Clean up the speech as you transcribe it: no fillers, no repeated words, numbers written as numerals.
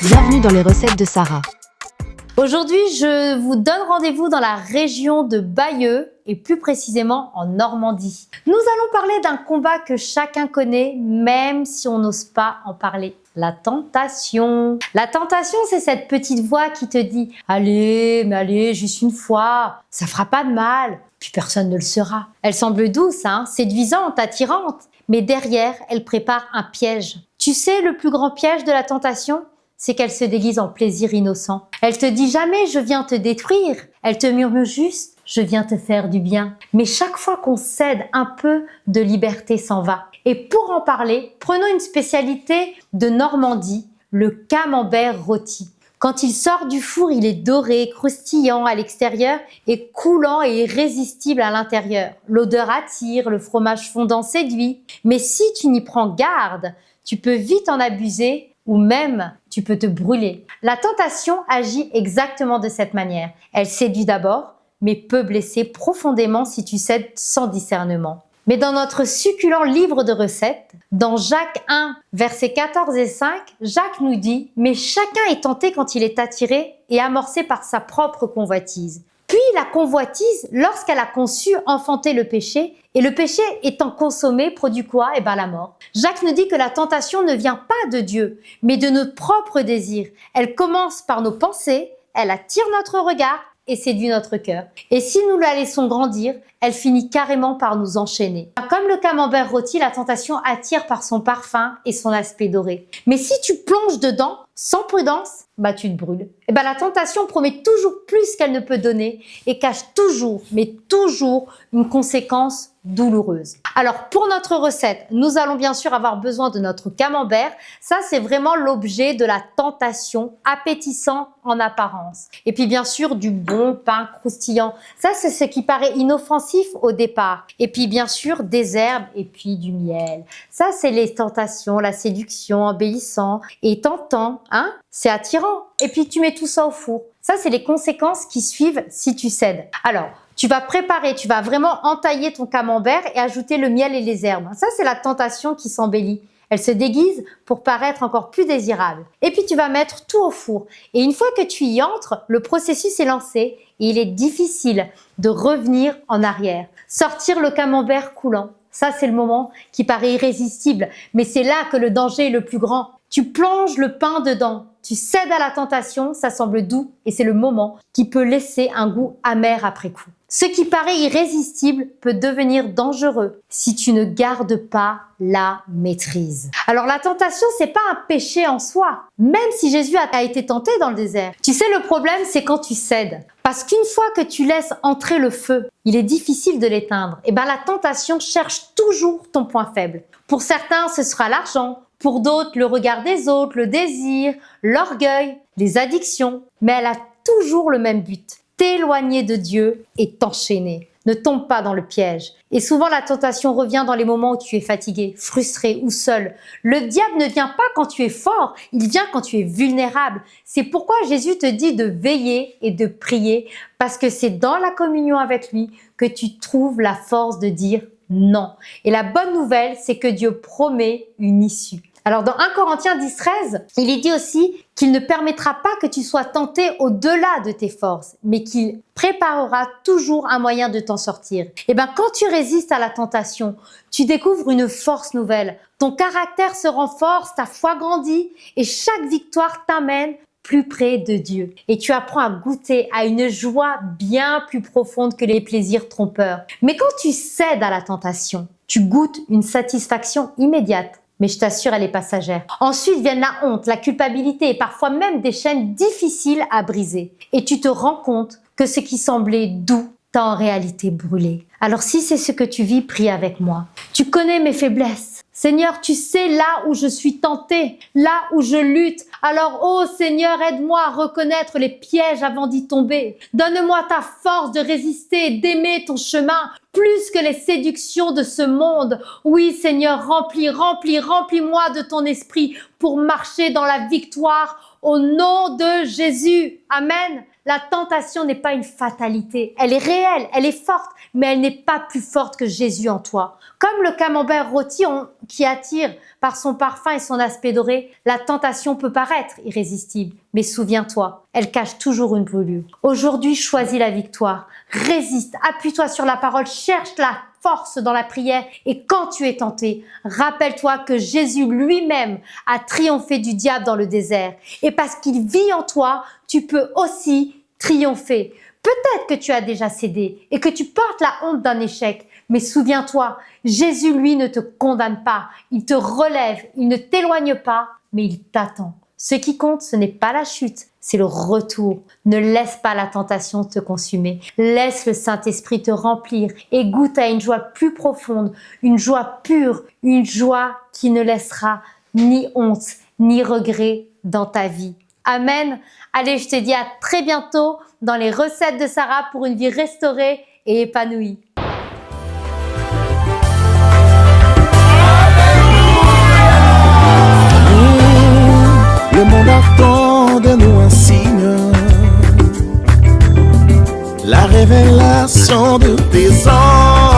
Bienvenue dans les recettes de Sarah. Aujourd'hui, je vous donne rendez-vous dans la région de Bayeux et plus précisément en Normandie. Nous allons parler d'un combat que chacun connaît, même si on n'ose pas en parler. La tentation. La tentation, c'est cette petite voix qui te dit « Allez, mais allez, juste une fois, ça fera pas de mal. » Puis personne ne le sera. Elle semble douce, séduisante, attirante. Mais derrière, elle prépare un piège. Tu sais, le plus grand piège de la tentation ? C'est qu'elle se déguise en plaisir innocent. Elle te dit jamais « je viens te détruire ». Elle te murmure juste « je viens te faire du bien ». Mais chaque fois qu'on cède un peu, de liberté s'en va. Et pour en parler, prenons une spécialité de Normandie, le camembert rôti. Quand il sort du four, il est doré, croustillant à l'extérieur et coulant et irrésistible à l'intérieur. L'odeur attire, le fromage fondant séduit. Mais si tu n'y prends garde, tu peux vite en abuser ou même tu peux te brûler. La tentation agit exactement de cette manière. Elle séduit d'abord, mais peut blesser profondément si tu cèdes sans discernement. Mais dans notre succulent livre de recettes, dans Jacques 1, versets 14 et 5, Jacques nous dit « Mais chacun est tenté quand il est attiré et amorcé par sa propre convoitise. Puis la convoitise, lorsqu'elle a conçu, enfanté le péché, et le péché étant consommé, produit quoi ? La mort. » Jacques nous dit que la tentation ne vient pas de Dieu, mais de nos propres désirs. Elle commence par nos pensées, elle attire notre regard et séduit notre cœur. Et si nous la laissons grandir, elle finit carrément par nous enchaîner. Comme le camembert rôti, la tentation attire par son parfum et son aspect doré. Mais si tu plonges dedans, sans prudence, tu te brûles. La tentation promet toujours plus qu'elle ne peut donner et cache toujours, mais toujours, une conséquence douloureuse. Alors pour notre recette, nous allons bien sûr avoir besoin de notre camembert. Ça, c'est vraiment l'objet de la tentation, appétissant en apparence. Et puis bien sûr, du bon pain croustillant. Ça, c'est ce qui paraît inoffensif au départ. Et puis bien sûr, des herbes et puis du miel. Ça, c'est les tentations, la séduction, embellissant et tentant, c'est attirant. Et puis tu mets tout ça au four. Ça, c'est les conséquences qui suivent si tu cèdes. Alors, tu vas préparer, tu vas vraiment entailler ton camembert et ajouter le miel et les herbes. Ça, c'est la tentation qui s'embellit. Elle se déguise pour paraître encore plus désirable. Et puis, tu vas mettre tout au four. Et une fois que tu y entres, le processus est lancé et il est difficile de revenir en arrière. Sortir le camembert coulant. Ça, c'est le moment qui paraît irrésistible. Mais c'est là que le danger est le plus grand. Tu plonges le pain dedans. Tu cèdes à la tentation, ça semble doux et c'est le moment qui peut laisser un goût amer après coup. Ce qui paraît irrésistible peut devenir dangereux si tu ne gardes pas la maîtrise. Alors la tentation, c'est pas un péché en soi, même si Jésus a été tenté dans le désert. Tu sais, le problème, c'est quand tu cèdes. Parce qu'une fois que tu laisses entrer le feu, il est difficile de l'éteindre. La tentation cherche toujours ton point faible. Pour certains, ce sera l'argent. Pour d'autres, le regard des autres, le désir, l'orgueil, les addictions. Mais elle a toujours le même but, t'éloigner de Dieu et t'enchaîner. Ne tombe pas dans le piège. Et souvent, la tentation revient dans les moments où tu es fatigué, frustré ou seul. Le diable ne vient pas quand tu es fort, il vient quand tu es vulnérable. C'est pourquoi Jésus te dit de veiller et de prier, parce que c'est dans la communion avec lui que tu trouves la force de dire non. Et la bonne nouvelle, c'est que Dieu promet une issue. Alors dans 1 Corinthiens 10:13, il est dit aussi qu'il ne permettra pas que tu sois tenté au-delà de tes forces, mais qu'il préparera toujours un moyen de t'en sortir. Quand tu résistes à la tentation, tu découvres une force nouvelle. Ton caractère se renforce, ta foi grandit et chaque victoire t'amène plus près de Dieu. Et tu apprends à goûter à une joie bien plus profonde que les plaisirs trompeurs. Mais quand tu cèdes à la tentation, tu goûtes une satisfaction immédiate. Mais je t'assure, elle est passagère. Ensuite viennent la honte, la culpabilité et parfois même des chaînes difficiles à briser. Et tu te rends compte que ce qui semblait doux t'a en réalité brûlé. Alors si c'est ce que tu vis, prie avec moi. Tu connais mes faiblesses. Seigneur, tu sais là où je suis tentée, là où je lutte. Alors, oh Seigneur, aide-moi à reconnaître les pièges avant d'y tomber. Donne-moi ta force de résister et d'aimer ton chemin plus que les séductions de ce monde. Oui, Seigneur, remplis-moi de ton esprit pour marcher dans la victoire au nom de Jésus. Amen. La tentation n'est pas une fatalité. Elle est réelle, elle est forte, mais elle n'est pas plus forte que Jésus en toi. Comme le camembert rôti qui attire par son parfum et son aspect doré, la tentation peut paraître irrésistible. Mais souviens-toi, elle cache toujours une brûlure. Aujourd'hui, choisis la victoire. Résiste, appuie-toi sur la parole, cherche la force dans la prière. Et quand tu es tenté, rappelle-toi que Jésus lui-même a triomphé du diable dans le désert. Et parce qu'il vit en toi, tu peux aussi triompher. Peut-être que tu as déjà cédé et que tu portes la honte d'un échec. Mais souviens-toi, Jésus, lui, ne te condamne pas. Il te relève, il ne t'éloigne pas, mais il t'attend. Ce qui compte, ce n'est pas la chute, c'est le retour. Ne laisse pas la tentation te consumer. Laisse le Saint-Esprit te remplir et goûte à une joie plus profonde, une joie pure, une joie qui ne laissera ni honte, ni regret dans ta vie. Amen. Allez, je te dis à très bientôt dans les recettes de Sarah pour une vie restaurée et épanouie. Le monde attend de nous un signe, la révélation de tes anges.